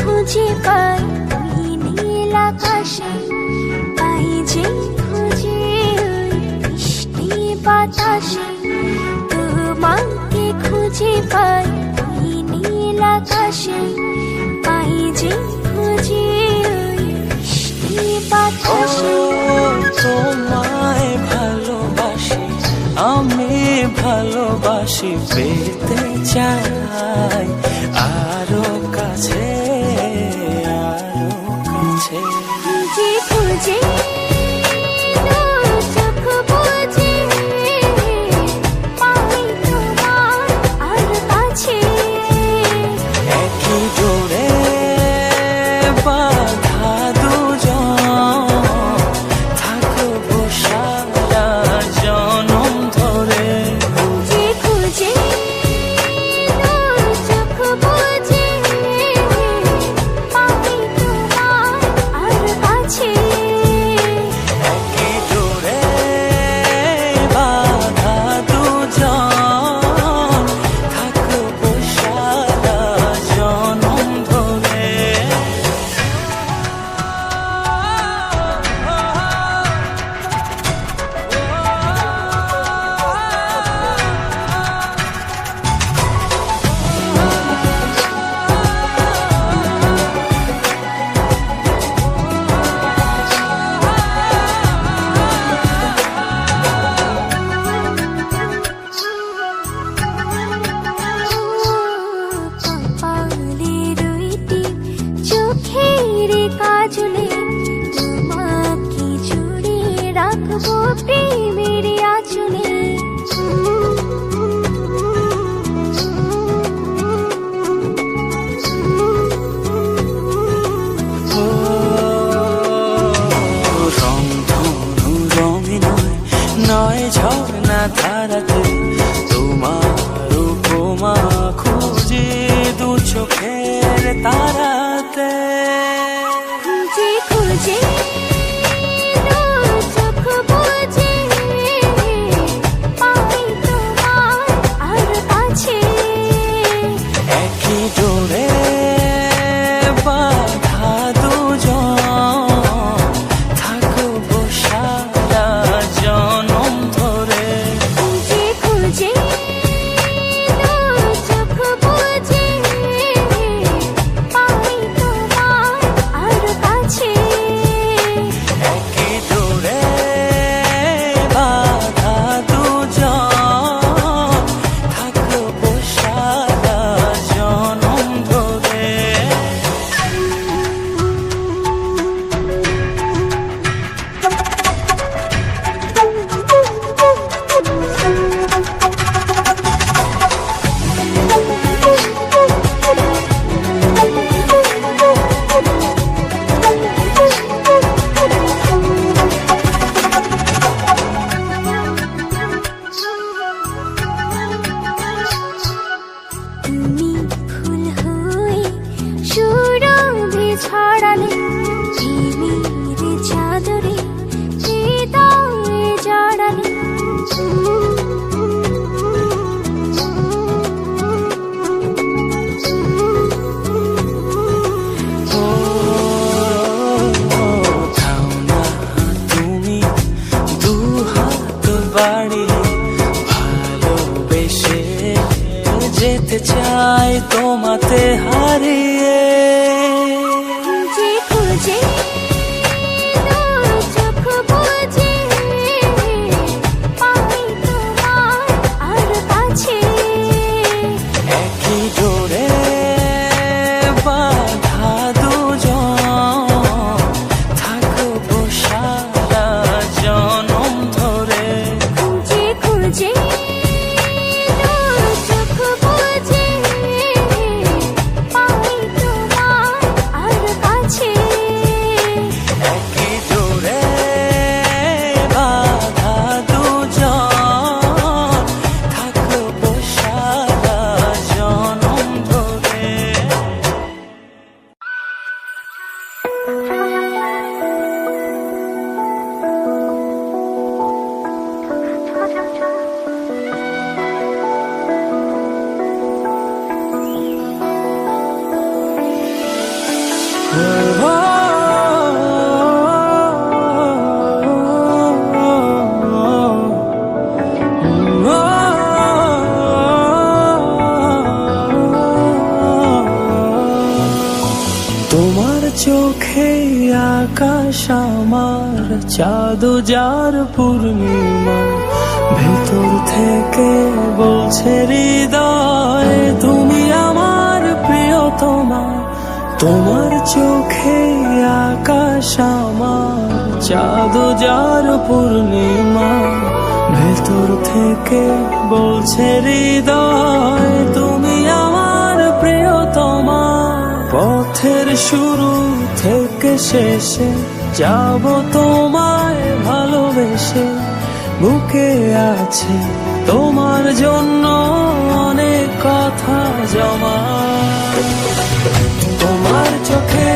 খুঁজে পাই ওই নীল আকাশে, পাই যে খুঁজে ওই বৃষ্টি বাতাসে। তোমাকে খুঁজে পাই ওই নীল আকাশে, পাই যে খুঁজে ওই বৃষ্টি বাতাসে। তোমায় ভালোবাসি, আমি ভালোবাসি, পেতে চাই আরো কাছে, আরো কাছে। খুঁজে খুঁজে চোখ বুজে পাই তোমার আর কাছে। একই জোরে বাঁধা দুজন, থাকবো সারা জনম ধরে। খুঁজে খুঁজে চোখ বুজে পাই তোমার আর কাছে। একই জোরে বাঁধা দুজন, থাকবো সারা জনম ধরে। কপালে রইটি চোখের কাজলে, তোমাকে জুড়ে রাখবো প্রেমের আঁচলে। রংধনু রঙে নয়, নয় ঝর্ণা ধারাতে, তোমার উপমা খুঁজে দু চোখের তারাতে। খুঁজে খুঁজে চোখ বুজে পাই তোমার আর কাছে। একই জোরে বাঁধা দুজন, থাকবো সারা জনম ধরে। খুঁজে খুঁজে চোখ বুজে পাই তোমার আর কাছে। একই জোরে বাঁধা দুজন, থাকবো সারা জনম ধরে। তুমি ফুল হয়ে সুরভি ছড়ালে, প্রেমের চাদরে হৃদয়ে জড়ালে। থাও না তুমি দু হাত বাড়িয়ে, ভালোবেসে যেতে চাই তোমাতে হারিয়ে। খুঁজে খুঁজে তোমার চোখে আকাশ আমার চাঁদ যার পূর্ণিমা, ভেতর থেকে বলছে হৃদয় তুমি আমার প্রিয়তমা। তোমার চোখে আকাশ আমার চাঁদ যার পূর্ণিমা, ভেতর থেকে বলছে হৃদয় তুমি আমার প্রিয়তমা। পথের শুরু থেকে শেষে যাব তোমায় ভালোবেসে, বুকে আছে তোমার জন্য অনেক কথা জমা। তোমার চোখে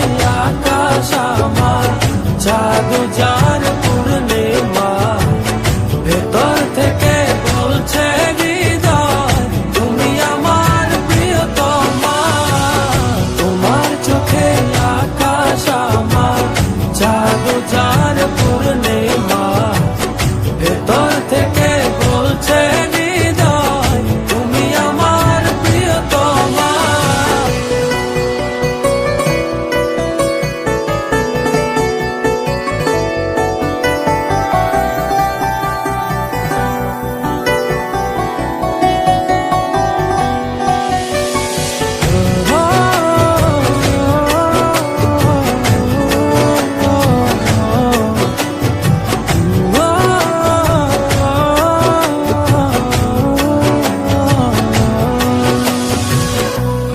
আকাশ আমার চাঁদ যার পূর্ণিমা, ভেতর থেকে বলছে হৃদয় তুমি আমার প্রিয়তমা। তোমার চোখে আকাশ আমার চাঁদ যার পূর্ণিমা, ভেতর থেকে বলছে হৃদয় তুমি আমার প্রিয়তমা।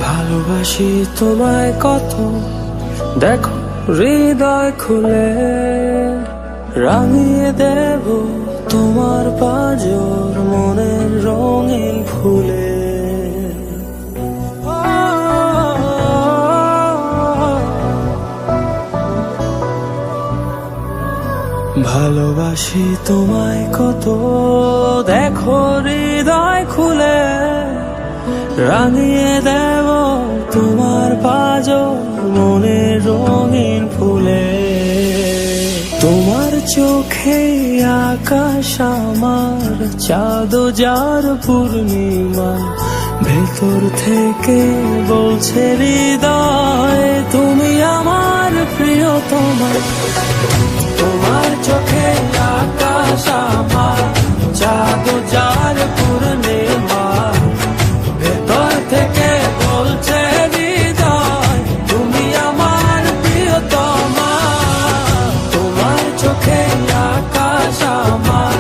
ভালোবাসি তোমায় কত, দেখো হৃদয় খুলে রাঙিয়ে দেব তোমার পাঁজর মনের রঙিন ফুলে। ভালোবাসি তোমায় কত, দেখো হৃদয় খুলে রাঙিয়ে দেব তোমার পাঁজর মনের রঙিন ফুলে। তোমার চোখে আকাশ আমার চাঁদ যার পূর্ণিমা, ভেতর থেকে বলছে হৃদয় তুমি আমার প্রিয়তমা। তোমার চোখে আকাশ আমার চাঁদ যার পূর্ণিমা, ভেতর থেকে বলছে হৃদয় তুমি আমার প্রিয়তমা। তোমার চোখে আকাশ আমার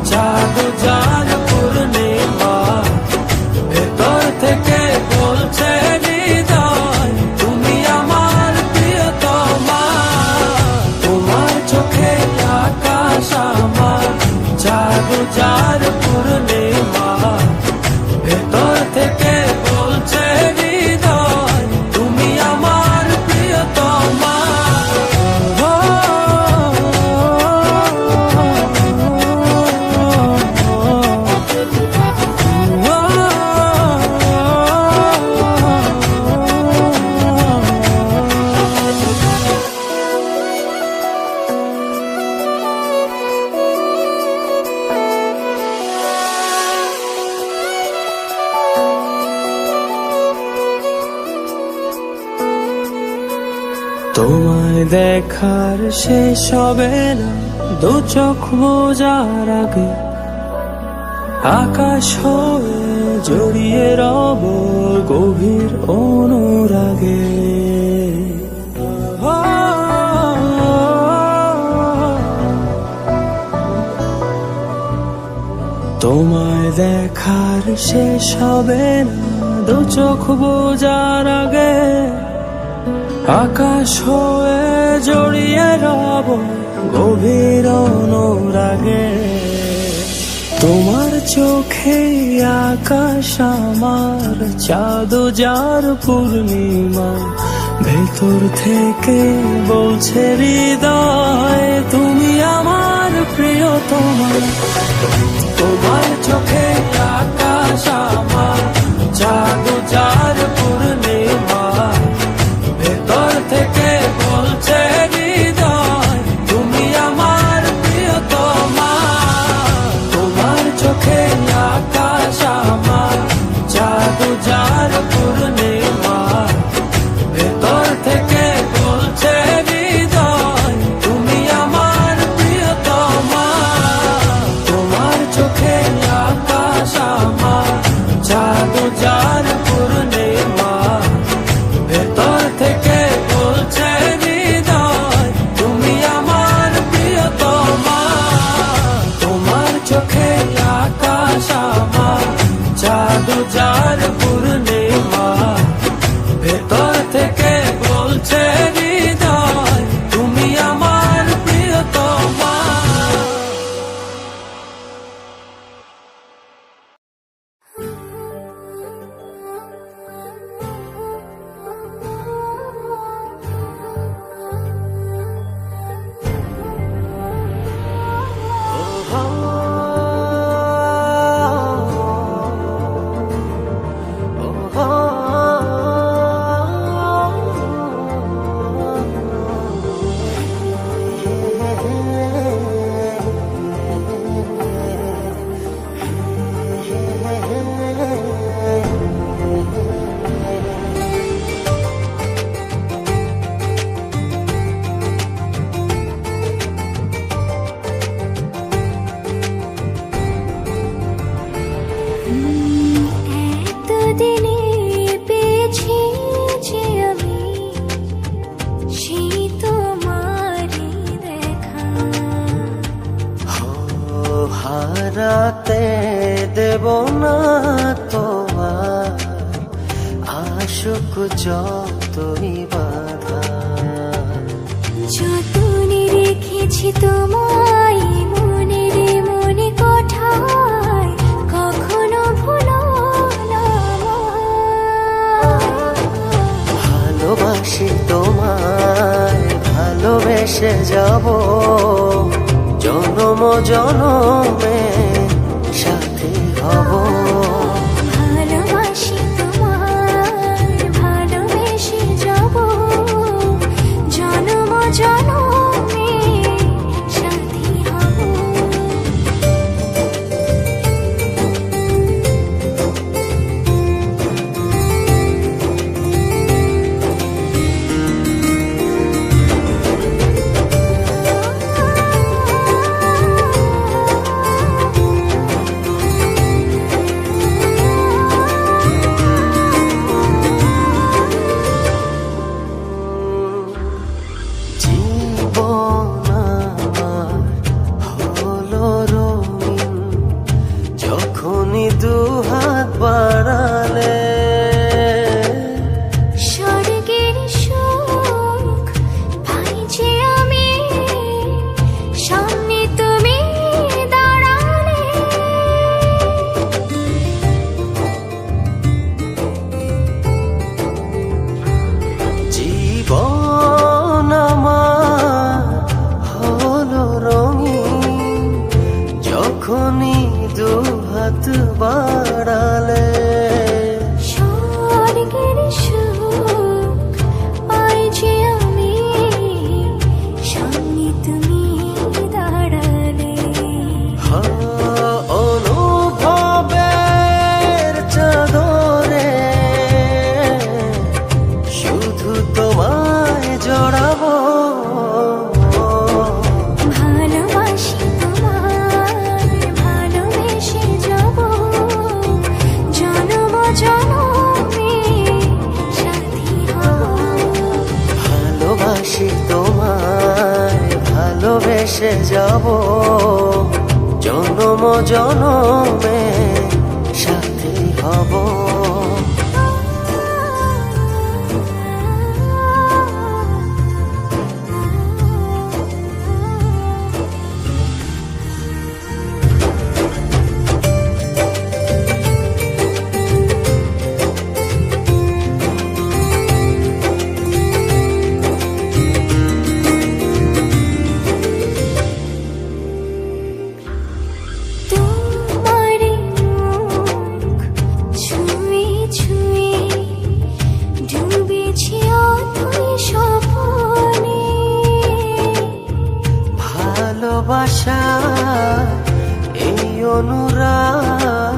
চাঁদ যার পূর্ণিমা, ভেতর থেকে বলছে হৃদয় তুমি আমার প্রিয়তমা। তোমার চোখে আকাশ আমার চাঁদ যার পূর্ণিমা, ভেতর থেকে বলছে হৃদয় তুমি আমার প্রিয়তমা। তোমায় দেখার শেষ হবে না দু চোখ বোঝার আগে, আকাশ হয়ে জড়িয়ে রব গভীর অনুরাগে। তোমায় দেখার শেষ হবে না দু চোখ বোঝার আগে, আকাশ হয়ে জড়িয়ে রব গভীর অনুরাগে। তোমার চোখে আকাশ আমার চাঁদ যার পূর্ণিমা, ভেতর থেকে বলছে হৃদয় তুমি আমার প্রিয়তমা। তোমার চোখে আকাশ আমার চাঁদ যার পূর্ণিমা। ভেতর থেকে বলছে হৃদয় তুমি আমার প্রিয়তমা। তোমার চোখে আকাশ আমার চাঁদ যার পূর্ণিমা। ভেতর থেকে বলছে হৃদয় তুমি আমার প্রিয়তমা। তোমার চোখে আকাশ আমার চাঁদ যার পূর্ণিমা। ভেতর থেকে বলছে হৃদয় তুমি আমার প্রিয়তমা। তোমার চোখে আকাশ আমার চাঁদ যার পূর্ণিমা। ভেতর থেকে বলছে হৃদয় তুমি আমার প্রিয়তমা। এতদিনে পেয়েছি যে আমি সেই তোমারই দেখা। হারাতে দেব না তোমার আশুক যতই বাধা। যতনে রেখেছি তোমায় মনের মনে কোঠায়, কখনো ভুলো না ভালোবাসি তোমায় ভালোবেসে যাব জনম জনমে সাথী হব। ভালোবাসি তোমায় ভালোবেসে যাব জনম জনমে সাথী হব। জীবন আমার হলো রঙিন যখনই দুহাত বাড়ালে। স্বর্গের সুখ পাই যে আমি সামনে তুমি দাঁড়ালে। জীবন আমার হলো রঙিন যখনই দুহাত বাড়ালে। স্বর্গের সুখ পাই যে আমি সামনে তুমি দাঁড়ালে। অনুভবের চাদরে শুধু তোমায় জড়াবো। ভালোবাসি তোমায় ভালোবেসে যাব জনম জনমে সাথী হব। ভালোবাসি তোমায় ভালোবেসে যাব জনম জনমে সাথী হব। ভালোবাসা এই অনুরাগ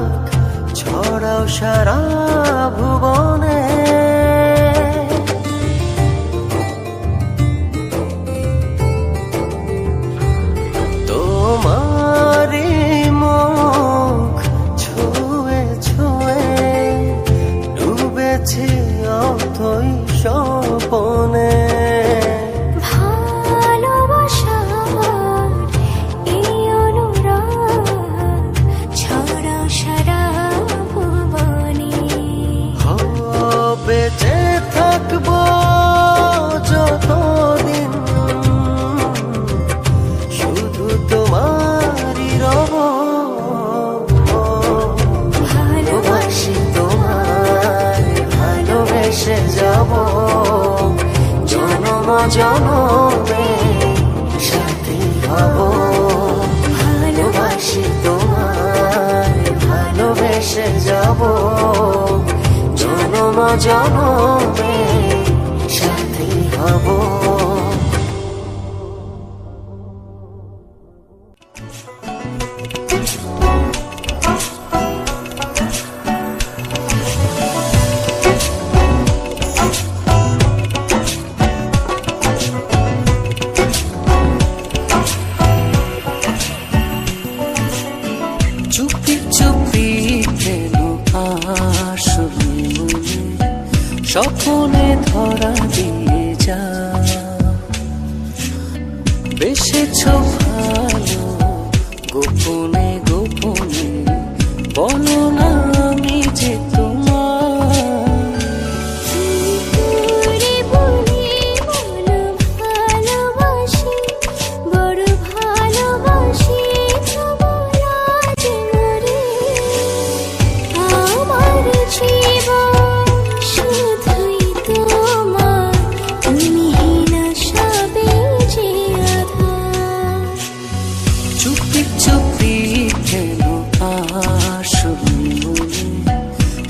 ছড়াও সারা ভুবনে। তোমারি মুখ ছুঁয়ে ছুঁয়ে ডুবেছি অথই স্বপনে। বেঁচে থাকবো যতদিন শুধু তোমারই রব। ভালোবাসি তোমায় ভালোবেসে যাব জনম জনমে সাথী হব। ভালোবাসি তোমায় ভালোবেসে যাব জনম জনমে সাথী হব। চুপি চুপি কেন আসবে স্বপ্নে ধরা দিয়ে যা। বেসেছ ভালো গোপনে গোপনে বলো না আমি যে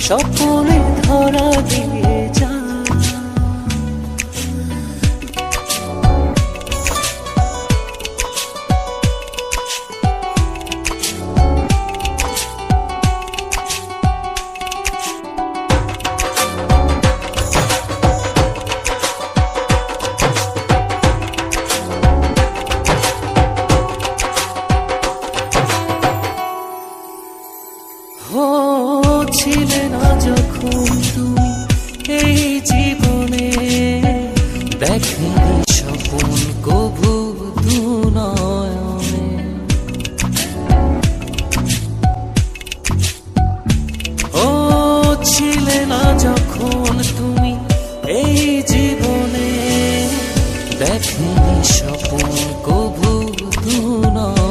স্বপ্নে ধরা দিয়ে যা। ছিলে না যখন তুমি এই জীবনে দেখেনি স্বপন কভু দু নয়নে। ও ছিলে না যখন তুমি এই জীবনে দেখেনি স্বপন কভু দু নয়নে।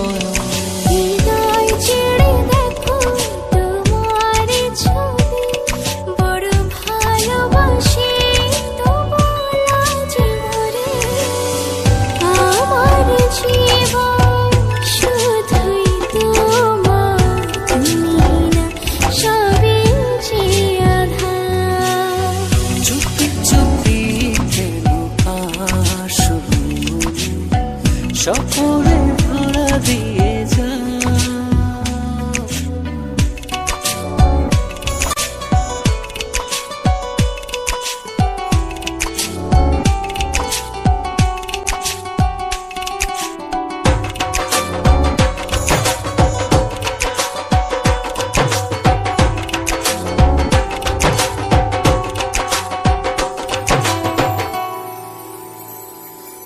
স্বপ্নে ধরা দিয়ে যা।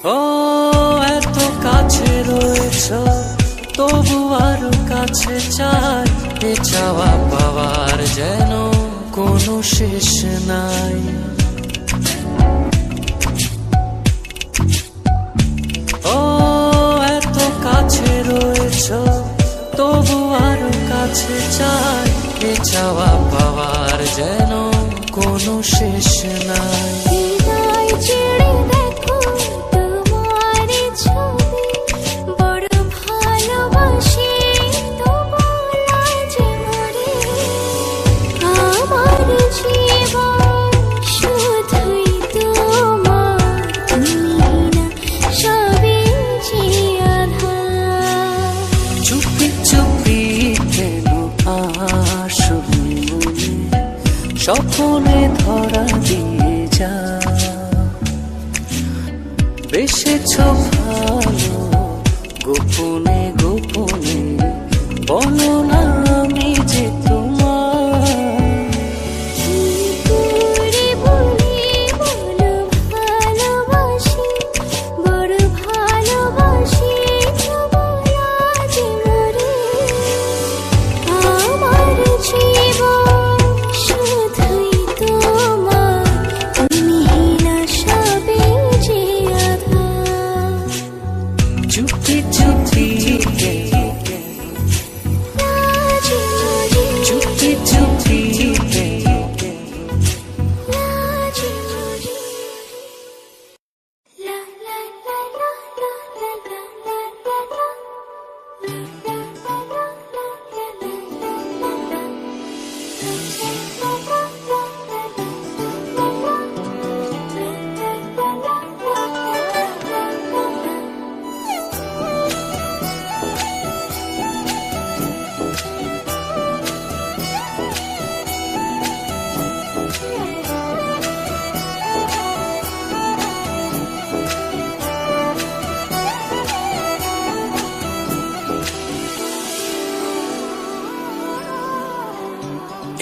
ও এত কাছে রয়েছ তবু আরো কাছে চাই। এ চাওয়া পাওয়ার যেন কোনো শেষ নাই। ও এত কাছে রয়েছ তবু আরো কাছে চাই। এ চাওয়া পাওয়ার যেন কোনো শেষ নাই। স্বপনে ধরা দিয়ে যা বেসেছ ভালো গোপনে গোপনে বলো না আমি যে তোমার করে বলি বলো ভালোবাসি বড় ভালোবাসি বলা যে মরে আমার জীবন শুধুই তোমার তুমিহীন সবে যে আধার চুপি চুপি চুপি চুপি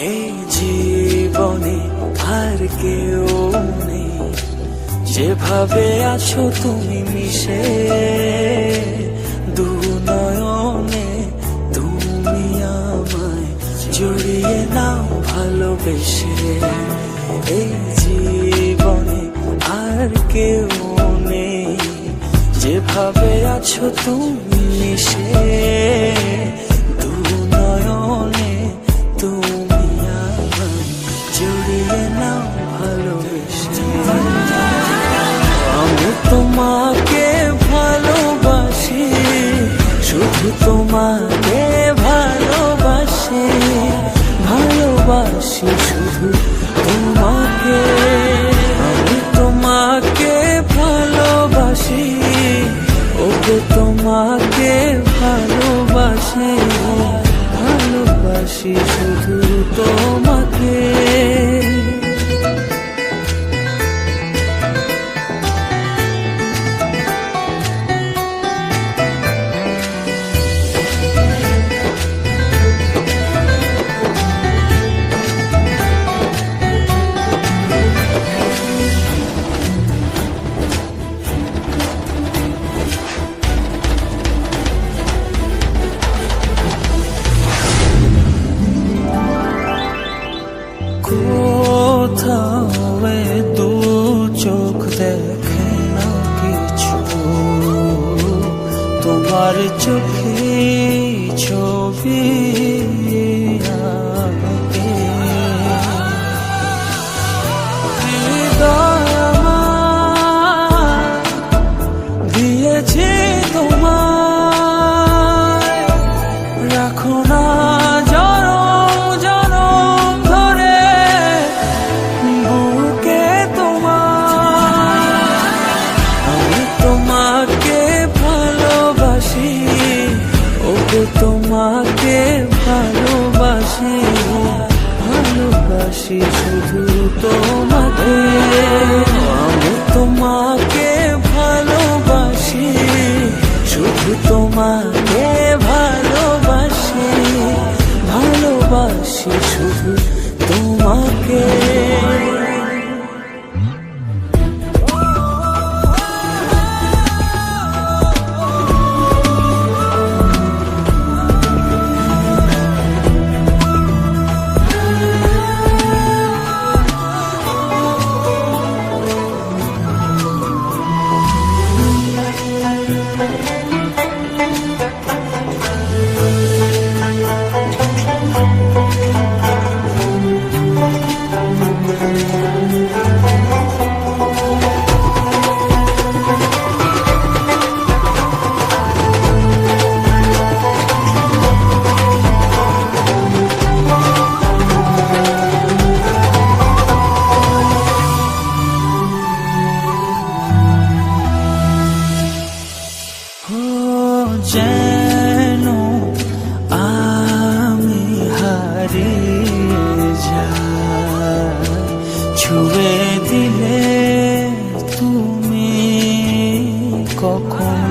এই জীবনে আর কেউ নেই যেভাবে আছো তুমি মিশে দু নয়নে তুমি আমায় জড়িয়ে নাও ভালোবেসে এই জীবনে আর কেউ নেই যেভাবে আছো তুমি মিশে দু নয়নে তুমি আমায় জড়িয়ে নাও ভালোবেসে আমি তোমাকে ভালোবাসি শুধু তোমাকে ভালোবাসি ভালোবাসি শুধু তোমাকে আমি তোমাকে ভালোবাসি ওকে তোমাকে ভালোবাসি ভালোবাসি শুধু তোমাকে কোথাও দু চোখ দেখে না কিছু তোমার চোখে ছবি আঁকে। হৃদয় আমার দিয়েছে তোমায় রাখো না তোমাকে ভালোবাসি ভালোবাসি শুধু তোমাকে আমি তোমাকে ভালোবাসি শুধু তোমাকে ভালোবাসি ভালোবাসি শুধু তোমাকে যেন আমি হারিয়ে যাই কখন